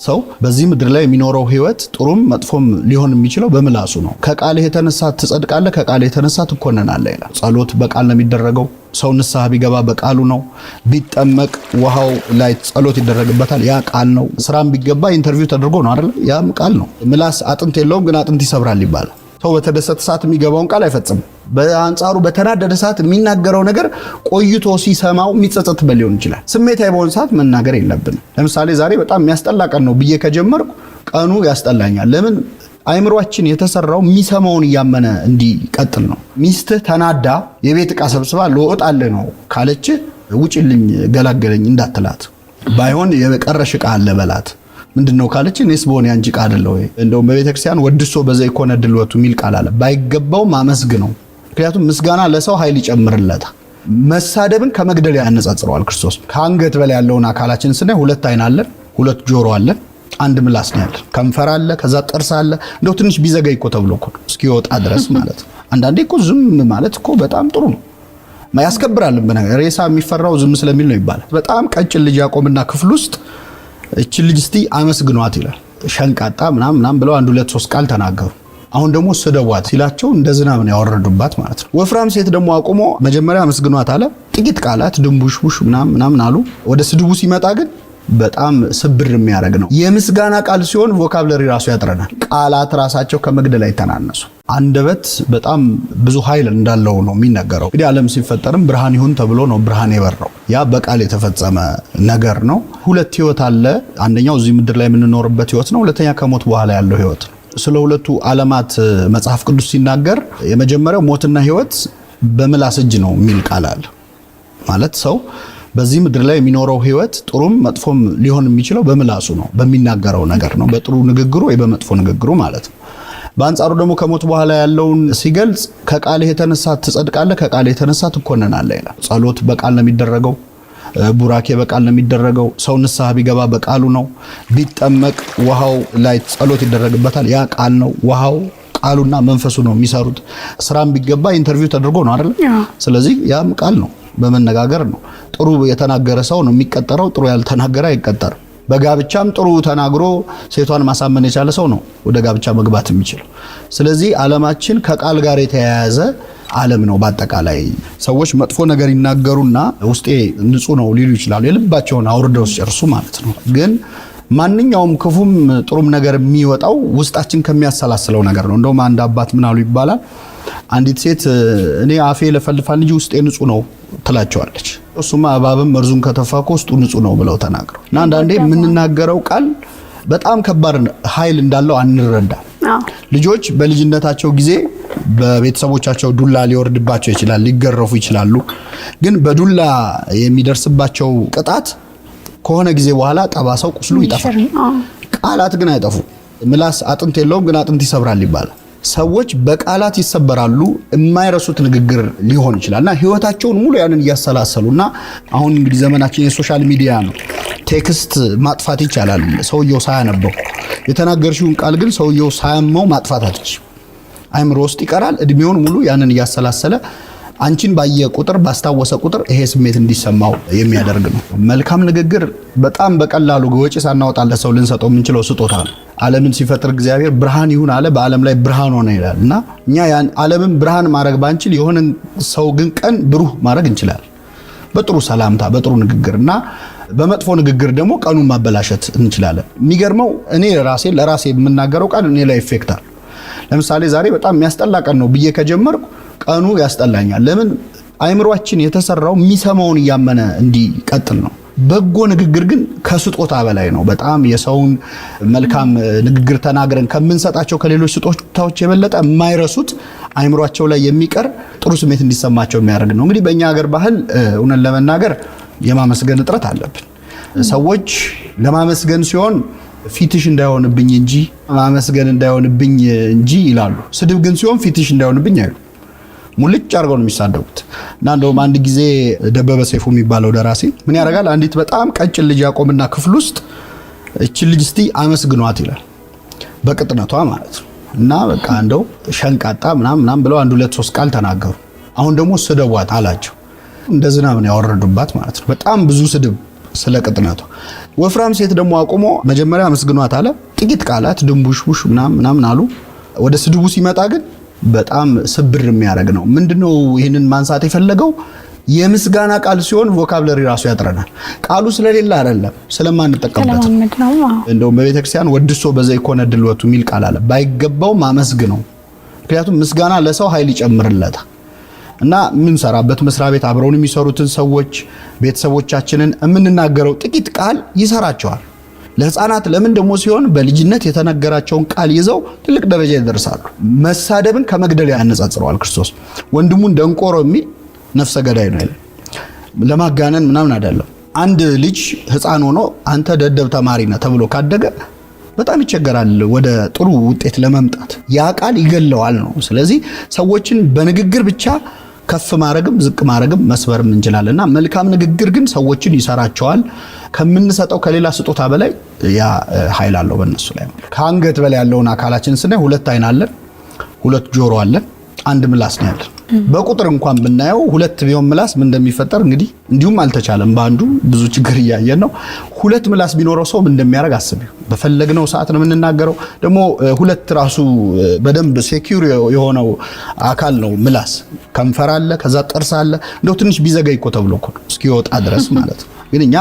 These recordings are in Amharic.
ሰው በዚህ ምድር ላይ የሚኖረው ህይወት ጥሩም መጥፎም ሊሆን የሚችለው በምላሱ ነው። ከቃልህ የተነሳ ትጸድቃለህ፣ ከቃልህ የተነሳ ትኮነናለህ ይላል። ጸሎት በቃል ነው የሚደረገው። ሰው ንስሐ ቢገባ በቃሉ ነው። ቢጠመቅ ውሃው ላይ ጸሎት ይደረግበታል፣ ያ ቃል ነው። ስራም ቢገባ ኢንተርቪው ተደርጎ ነው አይደል? ያም ቃል ነው። ምላስ አጥንት የለውም ግን አጥንት ይሰብራል ይባላል። ሰው በተደሰተ ሰዓት የሚገባውን ቃል አይፈጽም። በአንጻሩ በተናደደ ሰዓት የሚናገረው ነገር ቆይቶ ሲሰማው የሚጸጸትበት ሊሆን ይችላል። ስሜታዊ በሆነ ሰዓት መናገር የለብንም። ለምሳሌ ዛሬ በጣም የሚያስጠላ ቀን ነው ብዬ ከጀመርኩ ቀኑ ያስጠላኛል። ለምን? አይምሮአችን የተሰራው የሚሰማውን እያመነ እንዲቀጥል ነው። ሚስትህ ተናዳ የቤት ዕቃ ሰብስባ ልወጣልህ ነው ካለች ውጪልኝ ገላገለኝ እንዳትላት። ባይሆን የቀረሽ ዕቃ አለ በላት። ምንድነው ካለች እኔስ በሆነ ያንቺ ዕቃ አይደለ ወይ? እንደውም በቤተክርስቲያን ወድሶ በዘይኮነ ድልወቱ ሚል ቃል አለ። ባይገባው ማመስግነው። ምክንያቱም ምስጋና ለሰው ኃይል ይጨምርለታል። መሳደብን ከመግደል ያነጻጽረዋል ክርስቶስ። ከአንገት በላይ ያለውን አካላችንን ስናይ ሁለት አይን አለን፣ ሁለት ጆሮ አለን፣ አንድ ምላስ ነው ያለን፣ ከንፈር አለ፣ ከዛ ጥርስ አለ። እንደው ትንሽ ቢዘገይ እኮ ተብሎ እኮ እስኪወጣ ድረስ ማለት ነው። አንዳንዴ እኮ ዝም ማለት እኮ በጣም ጥሩ ነው፣ ያስከብራል። በነገር ሬሳ የሚፈራው ዝም ስለሚል ነው ይባላል። በጣም ቀጭን ልጅ ያቆምና ክፍል ውስጥ እቺ ልጅ እስቲ አመስግኗት ይላል። ሸንቃጣ ምናምን ብለው 1 2 3 ቃል ተናገሩ። አሁን ደግሞ ስደቧት ሲላቸው እንደ ዝናብ ነው ያወረዱባት ማለት ነው። ወፍራም ሴት ደግሞ አቁሞ መጀመሪያ አመስግኗት አለ። ጥቂት ቃላት ድንቡሽቡሽ ምናምን አሉ። ወደ ስድቡ ሲመጣ ግን በጣም ስብር የሚያደርግ ነው። የምስጋና ቃል ሲሆን ቮካብለሪ ራሱ ያጥረናል። ቃላት ራሳቸው ከመግደል አይተናነሱ። አንደበት በጣም ብዙ ኃይል እንዳለው ነው የሚነገረው። እንግዲህ ዓለም ሲፈጠርም ብርሃን ይሁን ተብሎ ነው ብርሃን የበራው። ያ በቃል የተፈጸመ ነገር ነው። ሁለት ህይወት አለ። አንደኛው እዚህ ምድር ላይ የምንኖርበት ህይወት ነው። ሁለተኛ ከሞት በኋላ ያለው ህይወት ነው። ስለ ሁለቱ ዓለማት መጽሐፍ ቅዱስ ሲናገር የመጀመሪያው ሞትና ህይወት በምላስ እጅ ነው የሚል ቃል አለ። ማለት ሰው በዚህ ምድር ላይ የሚኖረው ህይወት ጥሩም መጥፎም ሊሆን የሚችለው በምላሱ ነው፣ በሚናገረው ነገር ነው። በጥሩ ንግግሩ ወይ በመጥፎ ንግግሩ ማለት ነው። በአንጻሩ ደግሞ ከሞት በኋላ ያለውን ሲገልጽ ከቃልህ የተነሳ ትጸድቃለህ፣ ከቃልህ የተነሳ ትኮነናለህ ይላል። ጸሎት በቃል ነው የሚደረገው። ቡራኬ በቃል ነው የሚደረገው። ሰው ንስሐ ቢገባ በቃሉ ነው። ቢጠመቅ ውሃው ላይ ጸሎት ይደረግበታል፣ ያ ቃል ነው። ውሃው ቃሉና መንፈሱ ነው የሚሰሩት። ስራም ቢገባ ኢንተርቪው ተደርጎ ነው አይደል? ስለዚህ ያም ቃል ነው፣ በመነጋገር ነው። ጥሩ የተናገረ ሰው ነው የሚቀጠረው፣ ጥሩ ያልተናገረ አይቀጠርም። በጋብቻም ጥሩ ተናግሮ ሴቷን ማሳመን የቻለ ሰው ነው ወደ ጋብቻ መግባት የሚችለው። ስለዚህ ዓለማችን ከቃል ጋር የተያያዘ ዓለም ነው። በአጠቃላይ ሰዎች መጥፎ ነገር ይናገሩና ውስጤ ንጹህ ነው ሊሉ ይችላሉ። የልባቸውን አውርደው ሲጨርሱ ማለት ነው። ግን ማንኛውም ክፉም ጥሩም ነገር የሚወጣው ውስጣችን ከሚያሰላስለው ነገር ነው። እንደውም አንድ አባት ምን አሉ ይባላል፣ አንዲት ሴት እኔ አፌ ለፈልፋል እንጂ ውስጤ ንጹህ ነው ትላቸዋለች። እሱማ እባብም መርዙን ከተፋኮ ውስጡ ንጹህ ነው ብለው ተናግረው እና አንዳንዴ የምንናገረው ቃል በጣም ከባድ ኃይል እንዳለው አንረዳም። ልጆች በልጅነታቸው ጊዜ በቤተሰቦቻቸው ዱላ ሊወርድባቸው ይችላል፣ ሊገረፉ ይችላሉ። ግን በዱላ የሚደርስባቸው ቅጣት ከሆነ ጊዜ በኋላ ጠባሳው ቁስሉ ይጠፋል። ቃላት ግን አይጠፉ። ምላስ አጥንት የለውም ግን አጥንት ይሰብራል ይባላል። ሰዎች በቃላት ይሰበራሉ። የማይረሱት ንግግር ሊሆን ይችላልና ህይወታቸውን ሙሉ ያንን እያሰላሰሉና አሁን እንግዲህ ዘመናችን የሶሻል ሚዲያ ነው። ቴክስት ማጥፋት ይቻላል ሰውየው ሳያነበው። የተናገርሽውን ቃል ግን ሰውየው ሳያመው ማጥፋት አትችይም። አይምሮ ውስጥ ይቀራል። እድሜውን ሙሉ ያንን እያሰላሰለ አንቺን ባየ ቁጥር ባስታወሰ ቁጥር ይሄ ስሜት እንዲሰማው የሚያደርግ ነው። መልካም ንግግር በጣም በቀላሉ ወጪ ሳናወጣለት ሰው ልንሰጠው የምንችለው ስጦታ ነው። ዓለምን ሲፈጥር እግዚአብሔር ብርሃን ይሁን አለ፣ በዓለም ላይ ብርሃን ሆነ ይላል እና እኛ ያን ዓለምን ብርሃን ማድረግ ባንችል የሆነ ሰው ግን ቀን ብሩህ ማድረግ እንችላለን። በጥሩ ሰላምታ፣ በጥሩ ንግግርና በመጥፎ ንግግር ደግሞ ቀኑን ማበላሸት እንችላለን። የሚገርመው እኔ ለራሴ የምናገረው ቃል እኔ ላይ ኢፌክት አለ። ለምሳሌ ዛሬ በጣም የሚያስጠላ ቀን ነው ብዬ ከጀመርኩ ቀኑ ያስጠላኛል። ለምን? አይምሮአችን የተሰራው የሚሰማውን እያመነ እንዲቀጥል ነው። በጎ ንግግር ግን ከስጦታ በላይ ነው። በጣም የሰውን መልካም ንግግር ተናግረን ከምንሰጣቸው ከሌሎች ስጦታዎች የበለጠ የማይረሱት አይምሮአቸው ላይ የሚቀር ጥሩ ስሜት እንዲሰማቸው የሚያደርግ ነው። እንግዲህ በእኛ ሀገር ባህል እውነት ለመናገር የማመስገን እጥረት አለብን። ሰዎች ለማመስገን ሲሆን ፊትሽ እንዳይሆንብኝ እንጂ ማመስገን እንዳይሆንብኝ እንጂ ይላሉ። ስድብ ግን ሲሆን ፊትሽ እንዳይሆንብኝ አይሉ። ሙልጭ አድርገው ነው የሚሳደቡት። እና እንደውም አንድ ጊዜ ደበበ ሰይፉ የሚባለው ደራሲ ምን ያደርጋል፣ አንዲት በጣም ቀጭን ልጅ ያቆምና ክፍል ውስጥ እቺ ልጅ እስቲ አመስግኗት ይላል፣ በቅጥነቷ ማለት ነው። እና በቃ እንደው ሸንቃጣ ምናምን ብለው 1 2 3 ቃል ተናገሩ። አሁን ደግሞ ስደቧት አላቸው። እንደ ዝናብ ነው ያወረዱባት ማለት ነው። በጣም ብዙ ስድብ ስለ ቅጥነቷ። ወፍራም ሴት ደግሞ አቁሞ መጀመሪያ መስግኗት አለ። ጥቂት ቃላት ድንቡሽቡሽ ምናምን አሉ። ወደ ስድቡ ሲመጣ ግን በጣም ስብር የሚያደርግ ነው። ምንድነው ይህንን ማንሳት የፈለገው? የምስጋና ቃል ሲሆን ቮካብለሪ ራሱ ያጥረናል። ቃሉ ስለሌለ አይደለም ስለማንጠቀምበት ነው። እንደውም በቤተክርስቲያን ወድሶ በዘይኮነ ድልወቱ የሚል ቃል አለ። ባይገባው ማመስግነው። ምክንያቱም ምስጋና ለሰው ኃይል ይጨምርለታል። እና ምን ሰራበት መስሪያ ቤት አብረውን የሚሰሩትን ሰዎች ቤተሰቦቻችንን የምንናገረው ጥቂት ቃል ይሰራቸዋል። ለህፃናት ለምን ደግሞ ሲሆን በልጅነት የተነገራቸውን ቃል ይዘው ትልቅ ደረጃ ይደርሳሉ። መሳደብን ከመግደል ያነጻጽረዋል ክርስቶስ። ወንድሙን ደንቆሮ የሚል ነፍሰ ገዳይ ነው ይላል። ለማጋነን ምናምን አይደለም። አንድ ልጅ ህፃን ሆኖ አንተ ደደብ ተማሪ ነህ ተብሎ ካደገ በጣም ይቸገራል ወደ ጥሩ ውጤት ለመምጣት። ያ ቃል ይገለዋል ነው። ስለዚህ ሰዎችን በንግግር ብቻ ከፍ ማረግም ዝቅ ማረግም መስበርም እንችላለንና መልካም ንግግር ግን ሰዎችን ይሰራቸዋል። ከምንሰጠው ከሌላ ስጦታ በላይ ያ ኃይል አለው በእነሱ ላይ። ከአንገት በላይ ያለውን አካላችን ስናይ 2 አይን አለን፣ 2 ጆሮ አለን፣ 1 ምላስ ነው ያለን። በቁጥር እንኳን ብናየው 2 ቢሆን ምላስ ምን እንደሚፈጠር እንግዲህ እንዲሁም አልተቻለም። በአንዱ ብዙ ችግር እያየን ነው። 2 ምላስ ቢኖረው ሰው ምን እንደሚያደርግ አስቢው። በፈለግነው ሰዓት ነው የምንናገረው። ደግሞ 2 ራሱ በደንብ ሴኩር የሆነው አካል ነው ምላስ። ከንፈር አለ፣ ከዛ ጥርስ አለ። እንደው ትንሽ ቢዘገይ እኮ ተብሎ እኮ እስኪወጣ ድረስ ማለት ነው። ግን እኛ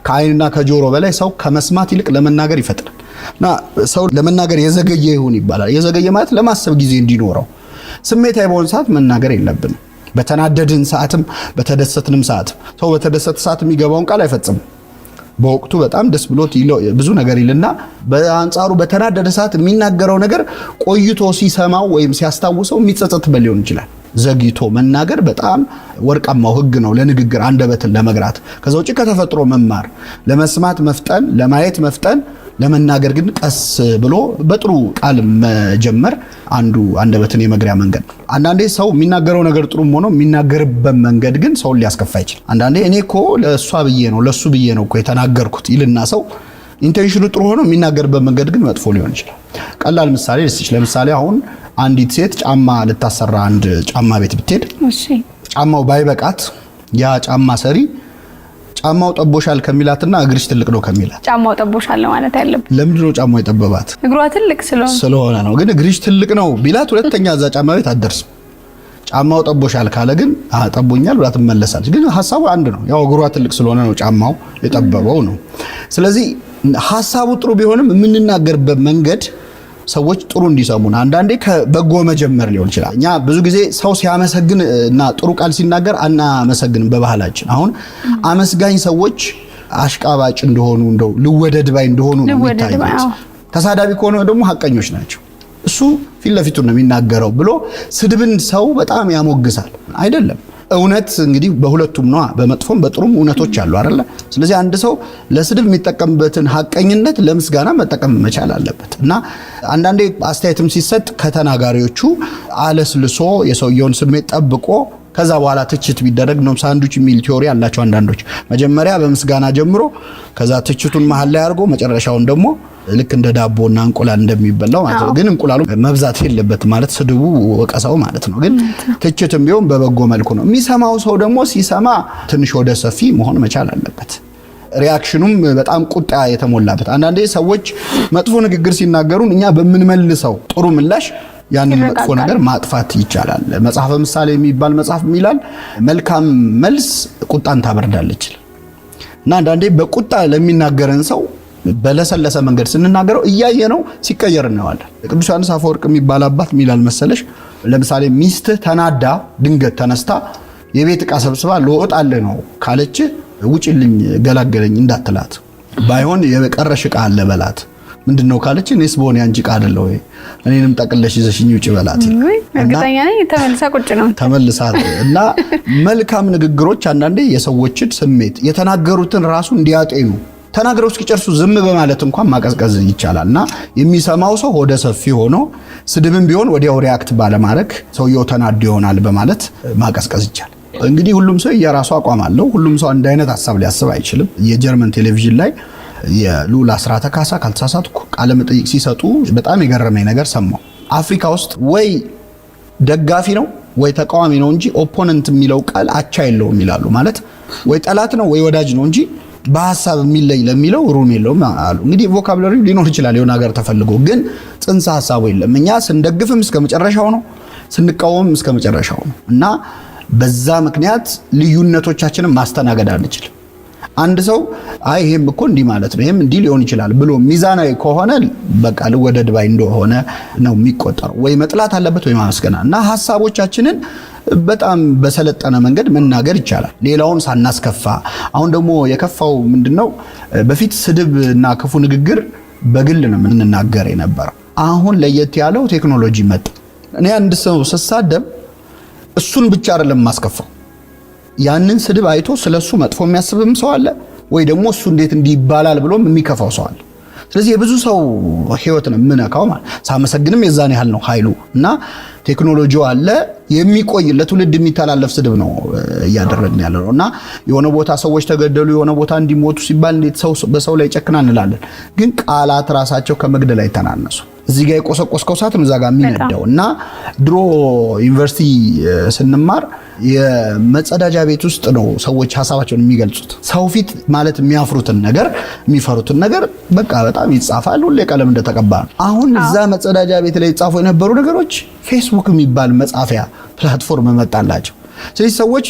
ከአይንና ከጆሮ በላይ ሰው ከመስማት ይልቅ ለመናገር ይፈጥናል። እና ሰው ለመናገር የዘገየ ይሁን ይባላል። የዘገየ ማለት ለማሰብ ጊዜ እንዲኖረው። ስሜታዊ በሆነ ሰዓት መናገር የለብንም። በተናደድን ሰዓትም በተደሰትንም ሰዓት ሰው በተደሰተ ሰዓት የሚገባውን ቃል አይፈጽም። በወቅቱ በጣም ደስ ብሎት ብዙ ነገር ይልና በአንጻሩ በተናደደ ሰዓት የሚናገረው ነገር ቆይቶ ሲሰማው ወይም ሲያስታውሰው የሚጸጸትበት ሊሆን ይችላል። ዘግይቶ መናገር በጣም ወርቃማው ህግ ነው ለንግግር አንደበትን ለመግራት። ከዛ ውጪ ከተፈጥሮ መማር፣ ለመስማት መፍጠን፣ ለማየት መፍጠን፣ ለመናገር ግን ቀስ ብሎ በጥሩ ቃል መጀመር አንዱ አንደበትን የመግሪያ መንገድ ነው። አንዳንዴ ሰው የሚናገረው ነገር ጥሩም ሆኖ የሚናገርበት መንገድ ግን ሰውን ሊያስከፋ ይችላል። አንዳንዴ እኔ እኮ ለሷ ብዬ ነው ለሱ ብዬ ነው እኮ የተናገርኩት ይልና ሰው ኢንቴንሽኑ ጥሩ ሆኖ የሚናገርበት መንገድ ግን መጥፎ ሊሆን ይችላል። ቀላል ምሳሌ ልስጥሽ። ለምሳሌ አሁን አንዲት ሴት ጫማ ልታሰራ አንድ ጫማ ቤት ብትሄድ ጫማው ባይበቃት ያ ጫማ ሰሪ ጫማው ጠቦሻል ከሚላትና እግርሽ ትልቅ ነው ከሚላት ጫማው ጠቦሻል ማለት አይደለም። ለምንድን ነው ጫማው የጠበባት? እግሯ ትልቅ ስለሆነ ነው። ግን እግርሽ ትልቅ ነው ቢላት ሁለተኛ እዛ ጫማ ቤት አትደርስም። ጫማው ጠቦሻል ካለ ግን ጠቦኛል ብላ ትመለሳለች። ግን ሐሳቡ አንድ ነው። ያው እግሯ ትልቅ ስለሆነ ነው ጫማው የጠበበው ነው። ስለዚህ ሐሳቡ ጥሩ ቢሆንም የምንናገርበት መንገድ ሰዎች ጥሩ እንዲሰሙን አንዳንዴ ከበጎ መጀመር ሊሆን ይችላል። እኛ ብዙ ጊዜ ሰው ሲያመሰግን እና ጥሩ ቃል ሲናገር አናመሰግንም በባህላችን። አሁን አመስጋኝ ሰዎች አሽቃባጭ እንደሆኑ እንደው ልወደድ ባይ እንደሆኑ ነው የሚታዩት። ተሳዳቢ ከሆነ ደግሞ ሐቀኞች ናቸው። እሱ ፊት ለፊቱ ነው የሚናገረው ብሎ ስድብን ሰው በጣም ያሞግሳል። አይደለም። እውነት እንግዲህ በሁለቱም ነው፣ በመጥፎም በጥሩም እውነቶች አሉ አይደለ? ስለዚህ አንድ ሰው ለስድብ የሚጠቀምበትን ሐቀኝነት ለምስጋና መጠቀም መቻል አለበት። እና አንዳንዴ አስተያየትም ሲሰጥ ከተናጋሪዎቹ አለስልሶ የሰውየውን ስሜት ጠብቆ ከዛ በኋላ ትችት ቢደረግ ነው። ሳንዱች የሚል ቲዮሪ አላቸው አንዳንዶች። መጀመሪያ በምስጋና ጀምሮ ከዛ ትችቱን መሃል ላይ አድርጎ መጨረሻውን ደግሞ ልክ እንደ ዳቦና እንቁላል እንደሚበላው ማለት ነው። ግን እንቁላሉ መብዛት የለበትም ማለት ስድቡ ወቀሳው ማለት ነው። ግን ትችትም ቢሆን በበጎ መልኩ ነው። የሚሰማው ሰው ደግሞ ሲሰማ ትንሽ ወደ ሰፊ መሆን መቻል አለበት። ሪአክሽኑም በጣም ቁጣ የተሞላበት። አንዳንዴ ሰዎች መጥፎ ንግግር ሲናገሩን እኛ በምንመልሰው ጥሩ ምላሽ ያንን መጥፎ ነገር ማጥፋት ይቻላል። መጽሐፈ ምሳሌ የሚባል መጽሐፍ ይላል መልካም መልስ ቁጣን ታበርዳለች። እና አንዳንዴ በቁጣ ለሚናገረን ሰው በለሰለሰ መንገድ ስንናገረው እያየ ነው ሲቀየር እናዋለን። ቅዱስ ዮሐንስ አፈወርቅ የሚባል አባት ሚላል መሰለሽ፣ ለምሳሌ ሚስት ተናዳ ድንገት ተነስታ የቤት ዕቃ ሰብስባ ልወጣልህ ነው ካለች ውጪልኝ ገላገለኝ እንዳትላት፣ ባይሆን የቀረሽ ዕቃ አለ በላት። ምንድነው ካለች እኔስ በሆነ ያንቺ ዕቃ አይደለ ወይ እኔንም ጠቅለሽ ይዘሽኝ ውጪ በላት። እርግጠኛ ነኝ ተመልሳ ቁጭ ነው ተመልሳ። እና መልካም ንግግሮች አንዳንዴ የሰዎችን ስሜት የተናገሩትን ራሱ እንዲያጤኑ ተናግረው እስኪጨርሱ ዝም በማለት እንኳን ማቀዝቀዝ ይቻላልና የሚሰማው ሰው ወደ ሰፊ ሆኖ ስድብም ቢሆን ወዲያው ሪአክት ባለማድረግ ሰውየው ተናዶ ይሆናል በማለት ማቀዝቀዝ ይቻላል። እንግዲህ ሁሉም ሰው የራሱ አቋም አለው። ሁሉም ሰው አንድ አይነት ሐሳብ ሊያስብ አይችልም። የጀርመን ቴሌቪዥን ላይ የሉላ አስራተ ካሳ ካልተሳሳትኩ ቃለ መጠይቅ ሲሰጡ በጣም የገረመኝ ነገር ሰማሁ። አፍሪካ ውስጥ ወይ ደጋፊ ነው ወይ ተቃዋሚ ነው እንጂ ኦፖነንት የሚለው ቃል አቻ የለውም ይላሉ። ማለት ወይ ጠላት ነው ወይ ወዳጅ ነው እንጂ በሐሳብ የሚለይ ለሚለው ሩም የለውም አሉ። እንግዲህ ቮካብላሪ ሊኖር ይችላል የሆነ ሀገር ተፈልጎ፣ ግን ጽንሰ ሐሳቡ የለም። እኛ ስንደግፍም እስከ መጨረሻው ነው፣ ስንቃወምም እስከ መጨረሻው ነው እና በዛ ምክንያት ልዩነቶቻችንን ማስተናገድ አንችልም። አንድ ሰው አይ ይሄም እኮ እንዲህ ማለት ነው ይሄም እንዲህ ሊሆን ይችላል ብሎ ሚዛናዊ ከሆነ በቃ ልወደድ ባይ እንደሆነ ነው የሚቆጠረው። ወይ መጥላት አለበት ወይ ማመስገና እና ሐሳቦቻችንን በጣም በሰለጠነ መንገድ መናገር ይቻላል፣ ሌላውን ሳናስከፋ። አሁን ደግሞ የከፋው ምንድነው? በፊት ስድብ እና ክፉ ንግግር በግል ነው የምንናገር የነበረው። አሁን ለየት ያለው ቴክኖሎጂ መጣ። እኔ አንድ ሰው ስሳደብ እሱን ብቻ አይደለም ማስከፋው፣ ያንን ስድብ አይቶ ስለሱ መጥፎ የሚያስብም ሰው አለ፣ ወይ ደግሞ እሱ እንዴት እንዲባላል ብሎም የሚከፋው ሰው አለ። ስለዚህ የብዙ ሰው ህይወት ነው የምነካው ማለት ሳመሰግንም የዛን ያህል ነው ኃይሉ እና ቴክኖሎጂው አለ የሚቆይ ለትውልድ የሚተላለፍ ስድብ ነው እያደረግን ያለው እና የሆነ ቦታ ሰዎች ተገደሉ የሆነ ቦታ እንዲሞቱ ሲባል እንዴት ሰው በሰው ላይ ጨክና እንላለን፣ ግን ቃላት ራሳቸው ከመግደል አይተናነሱ። እዚህ ጋር የቆሰቆስከው ሰዓት ነው እዛ ጋር የሚነዳው እና ድሮ ዩኒቨርሲቲ ስንማር የመጸዳጃ ቤት ውስጥ ነው ሰዎች ሐሳባቸውን የሚገልጹት። ሰው ፊት ማለት የሚያፍሩትን ነገር የሚፈሩትን ነገር በቃ በጣም ይጻፋል፣ ሁሌ ቀለም እንደተቀባ ነው። አሁን እዛ መጸዳጃ ቤት ላይ ይጻፉ የነበሩ ነገሮች ፌስቡክ የሚባል መጻፊያ ፕላትፎርም መጣላቸው። ስለዚህ ሰዎች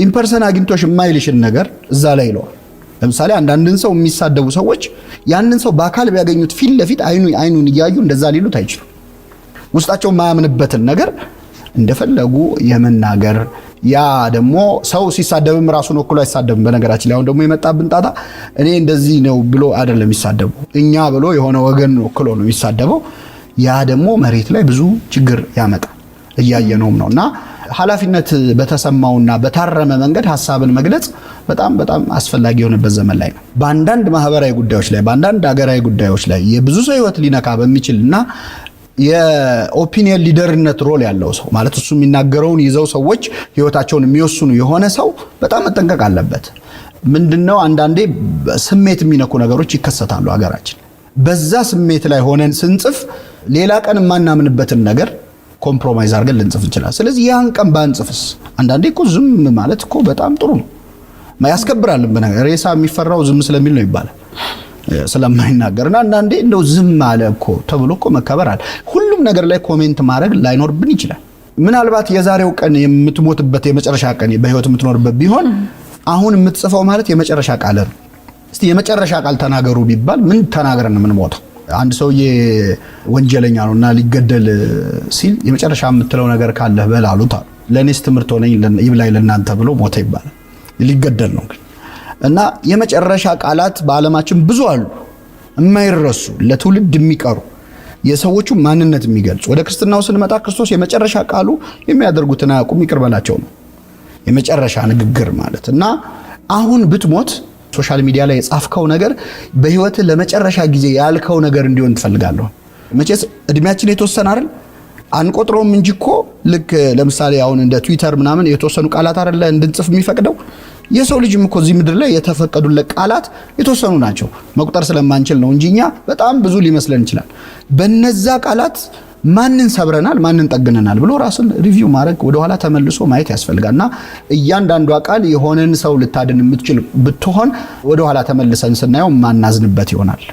ኢምፐርሰን አግኝቶሽ የማይልሽን ነገር እዛ ላይ ይለዋል። ለምሳሌ አንዳንድን ሰው የሚሳደቡ ሰዎች ያንን ሰው በአካል ቢያገኙት ፊት ለፊት አይኑን እያዩ እንደዛ ሊሉት አይችሉም። ውስጣቸው የማያምንበትን ነገር እንደፈለጉ የመናገር ያ ደግሞ ሰው ሲሳደብም ራሱን ወክሎ አይሳደብም። በነገራችን ላይ አሁን ደግሞ የመጣብን ጣጣ እኔ እንደዚህ ነው ብሎ አይደለም የሚሳደቡ፣ እኛ ብሎ የሆነ ወገን ወክሎ ነው የሚሳደበው። ያ ደግሞ መሬት ላይ ብዙ ችግር ያመጣል እያየነውም ነውና ኃላፊነት በተሰማውና በታረመ መንገድ ሐሳብን መግለጽ በጣም በጣም አስፈላጊ የሆነበት ዘመን ላይ ነው። በአንዳንድ ማህበራዊ ጉዳዮች ላይ በአንዳንድ ሀገራዊ ጉዳዮች ላይ የብዙ ሰው ህይወት ሊነካ በሚችልና የኦፒኒየን ሊደርነት ሮል ያለው ሰው ማለት እሱ የሚናገረውን ይዘው ሰዎች ህይወታቸውን የሚወስኑ የሆነ ሰው በጣም መጠንቀቅ አለበት። ምንድነው አንዳንዴ ስሜት የሚነኩ ነገሮች ይከሰታሉ ሀገራችን። በዛ ስሜት ላይ ሆነን ስንጽፍ ሌላ ቀን የማናምንበትን ነገር ኮምፕሮማይዝ አድርገን ልንጽፍ እንችላለን። ስለዚህ ያን ቀን ባንጽፍስ? አንዳንዴ እኮ ዝም ማለት እኮ በጣም ጥሩ ነው፣ ያስከብራል። በነገር ሬሳ የሚፈራው ዝም ስለሚል ነው ይባላል፣ ስለማይናገርና አንዳንዴ እንደው ዝም አለ እኮ ተብሎ እኮ መከበር አለ። ሁሉም ነገር ላይ ኮሜንት ማድረግ ላይኖርብን ይችላል። ምናልባት የዛሬው ቀን የምትሞትበት የመጨረሻ ቀን በህይወት የምትኖርበት ቢሆን አሁን የምትጽፈው ማለት የመጨረሻ ቃል ነው። እስቲ የመጨረሻ ቃል ተናገሩ ቢባል ምን ተናግረን የምንሞተው? አንድ ሰውዬ ወንጀለኛ ነውና ሊገደል ሲል የመጨረሻ የምትለው ነገር ካለ በል አሉት። ለኔስ ትምህርት ሆነኝ ይብላኝ ለናንተ ብሎ ሞተ ይባላል። ሊገደል ነው እና የመጨረሻ ቃላት በዓለማችን ብዙ አሉ፣ የማይረሱ ለትውልድ የሚቀሩ የሰዎቹ ማንነት የሚገልጹ። ወደ ክርስትናው ስንመጣ ክርስቶስ የመጨረሻ ቃሉ የሚያደርጉትን አያውቁም ይቅር በላቸው ነው የመጨረሻ ንግግር ማለት እና አሁን ብትሞት ሶሻል ሚዲያ ላይ የጻፍከው ነገር በህይወት ለመጨረሻ ጊዜ ያልከው ነገር እንዲሆን ትፈልጋለህ። መቼስ እድሜያችን የተወሰነ አይደል? አንቆጥሮም እንጂ እኮ ልክ ለምሳሌ አሁን እንደ ትዊተር ምናምን የተወሰኑ ቃላት አይደል እንድንጽፍ የሚፈቅደው። የሰው ልጅም እኮ እዚህ ምድር ላይ የተፈቀዱለት ቃላት የተወሰኑ ናቸው። መቁጠር ስለማንችል ነው እንጂ እኛ በጣም ብዙ ሊመስለን ይችላል። በነዛ ቃላት ማንን ሰብረናል ማንን ጠግነናል ብሎ ራስን ሪቪው ማድረግ ወደ ኋላ ተመልሶ ማየት ያስፈልጋልና እያንዳንዱ ቃል የሆነን ሰው ልታድን የምትችል ብትሆን ወደ ኋላ ተመልሰን ስናየው ማናዝንበት ይሆናል።